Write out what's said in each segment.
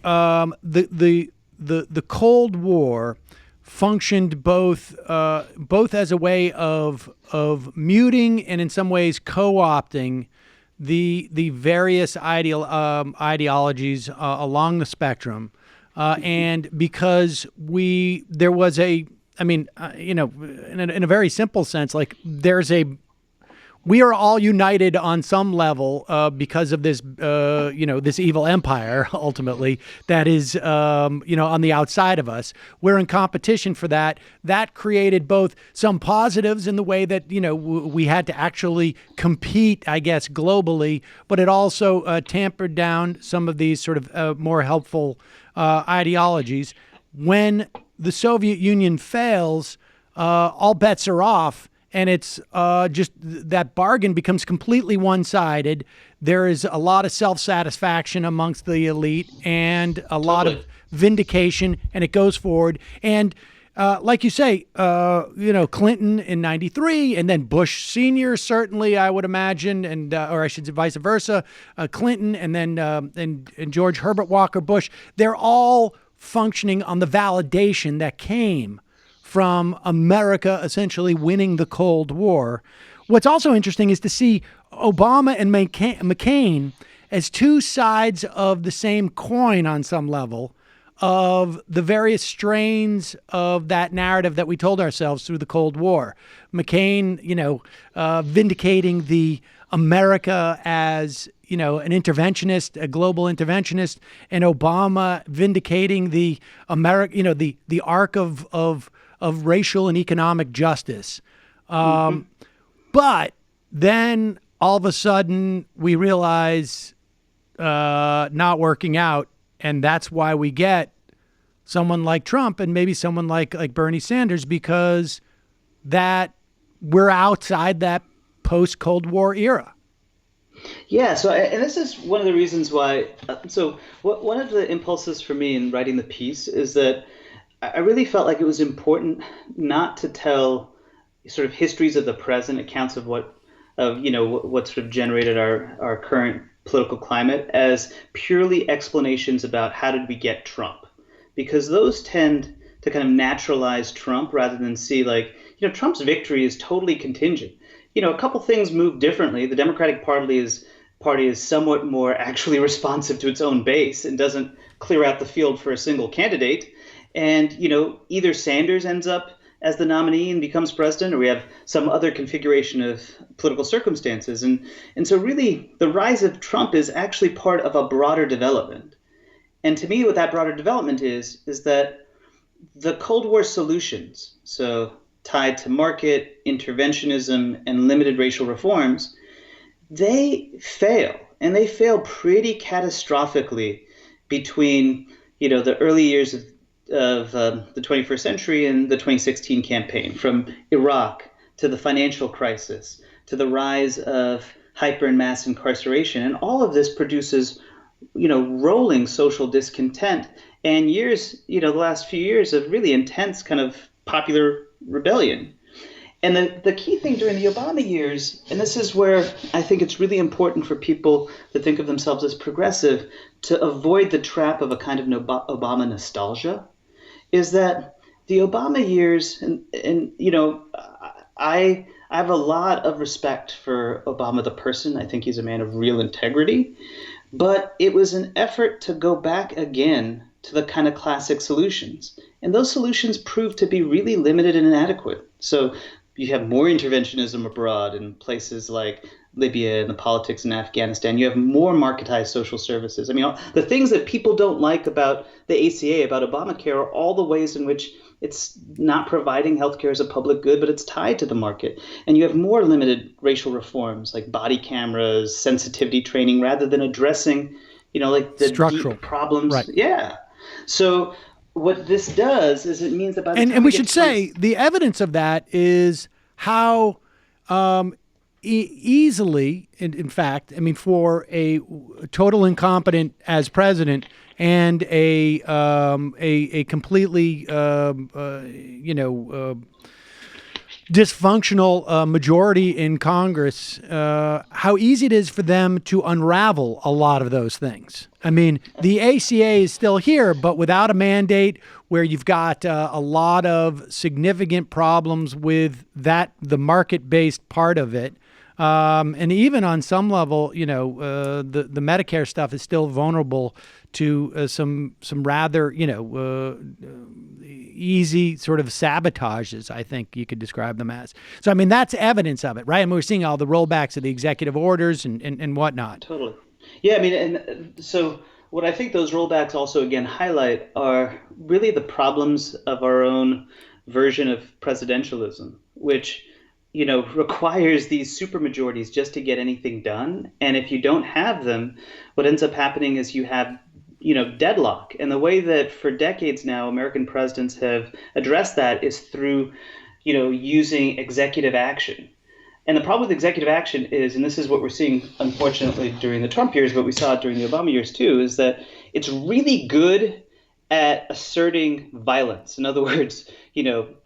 the Cold War functioned both as a way of muting and in some ways co-opting the various ideologies along the spectrum, and because there was in a very simple sense, like we are all united on some level because of this, this evil empire, ultimately, that is, on the outside of us. We're in competition for that. That created both some positives in the way that, we had to actually compete, I guess, globally, but it also tampered down some of these sort of more helpful ideologies. When the Soviet Union fails, all bets are off. And it's just that bargain becomes completely one-sided. There is a lot of self-satisfaction amongst the elite and a lot of vindication, and it goes forward. And like you say, Clinton in '93, and then Bush Sr. certainly, I would imagine, and or I should say vice versa, Clinton, and then and George Herbert Walker Bush. They're all functioning on the validation that came from America essentially winning the Cold War. What's also interesting is to see Obama and McCain as two sides of the same coin on some level of the various strains of that narrative that we told ourselves through the Cold War. McCain, vindicating the America as, an interventionist, a global interventionist, and Obama vindicating the America, the arc of racial and economic justice. But then all of a sudden we realize not working out. And that's why we get someone like Trump and maybe someone like Bernie Sanders, because that we're outside that post-Cold War era. Yeah, and this is one of the reasons why. One of the impulses for me in writing the piece is that I really felt like it was important not to tell sort of histories of the present, accounts of what sort of generated our current political climate, as purely explanations about how did we get Trump, because those tend to kind of naturalize Trump rather than see Trump's victory is totally contingent. A couple things move differently. The Democratic Party is somewhat more actually responsive to its own base and doesn't clear out the field for a single candidate. And, either Sanders ends up as the nominee and becomes president, or we have some other configuration of political circumstances. And so really the rise of Trump is actually part of a broader development. And to me, what that broader development is that the Cold War solutions, so tied to market, interventionism, and limited racial reforms, they fail. And they fail pretty catastrophically between, the early years of the 21st century and the 2016 campaign, from Iraq to the financial crisis to the rise of hyper and mass incarceration. And all of this produces, rolling social discontent and years, the last few years of really intense kind of popular rebellion. And the key thing during the Obama years, and this is where I think it's really important for people that think of themselves as progressive to avoid the trap of a kind of Obama nostalgia, is that the Obama years, and I have a lot of respect for Obama the person. I think he's a man of real integrity, but it was an effort to go back again to the kind of classic solutions. And those solutions proved to be really limited and inadequate. So you have more interventionism abroad in places like Libya and the politics in Afghanistan. You have more marketized social services. I mean, the things that people don't like about the ACA, about Obamacare, are all the ways in which it's not providing healthcare as a public good, but it's tied to the market. And you have more limited racial reforms like body cameras, sensitivity training, rather than addressing, the structural deep problems. Right. Yeah. So what this does is it means that by the time and we should say the evidence of that is how easily, in fact, I mean, for a total incompetent as president and a completely dysfunctional majority in Congress, how easy it is for them to unravel a lot of those things. I mean, the ACA is still here, but without a mandate, where you've got a lot of significant problems with the market-based part of it. And even on some level, the Medicare stuff is still vulnerable to some rather, easy sort of sabotages, I think you could describe them as. So, I mean, that's evidence of it, right? I mean, we're seeing all the rollbacks of the executive orders and whatnot. Totally. Yeah, I mean, and so what I think those rollbacks also, again, highlight are really the problems of our own version of presidentialism, which requires these supermajorities just to get anything done. And if you don't have them, what ends up happening is you have, deadlock. And the way that for decades now, American presidents have addressed that is through, using executive action. And the problem with executive action is, and this is what we're seeing, unfortunately, during the Trump years, but we saw it during the Obama years too, is that it's really good at asserting violence. In other words,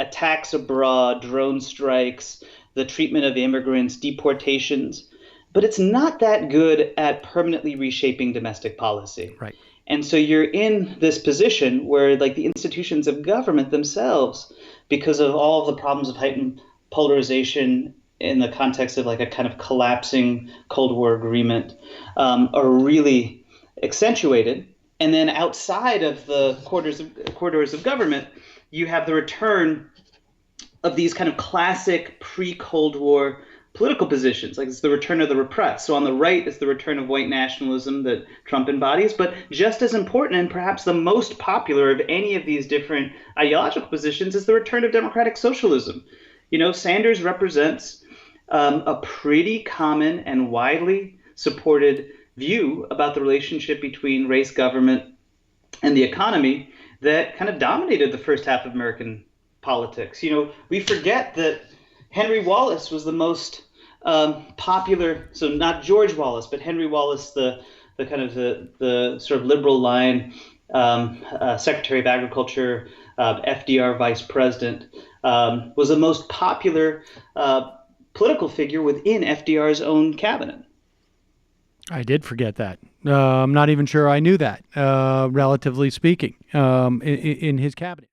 attacks abroad, drone strikes, the treatment of immigrants, deportations. But it's not that good at permanently reshaping domestic policy. Right. And so you're in this position where, like, the institutions of government themselves, because of all of the problems of heightened polarization in the context of like a kind of collapsing Cold War agreement, are really accentuated. And then outside of the corridors of government, you have the return of these kind of classic pre-Cold War political positions. Like, it's the return of the repressed. So on the right is the return of white nationalism that Trump embodies, but just as important and perhaps the most popular of any of these different ideological positions is the return of democratic socialism. Sanders represents a pretty common and widely supported view about the relationship between race, government, and the economy that kind of dominated the first half of American politics. We forget that Henry Wallace was the most popular, so not George Wallace, but Henry Wallace, the kind of the sort of liberal line, Secretary of Agriculture, FDR vice president, was the most popular political figure within FDR's own cabinet. I did forget that. I'm not even sure I knew that, relatively speaking, in his cabinet.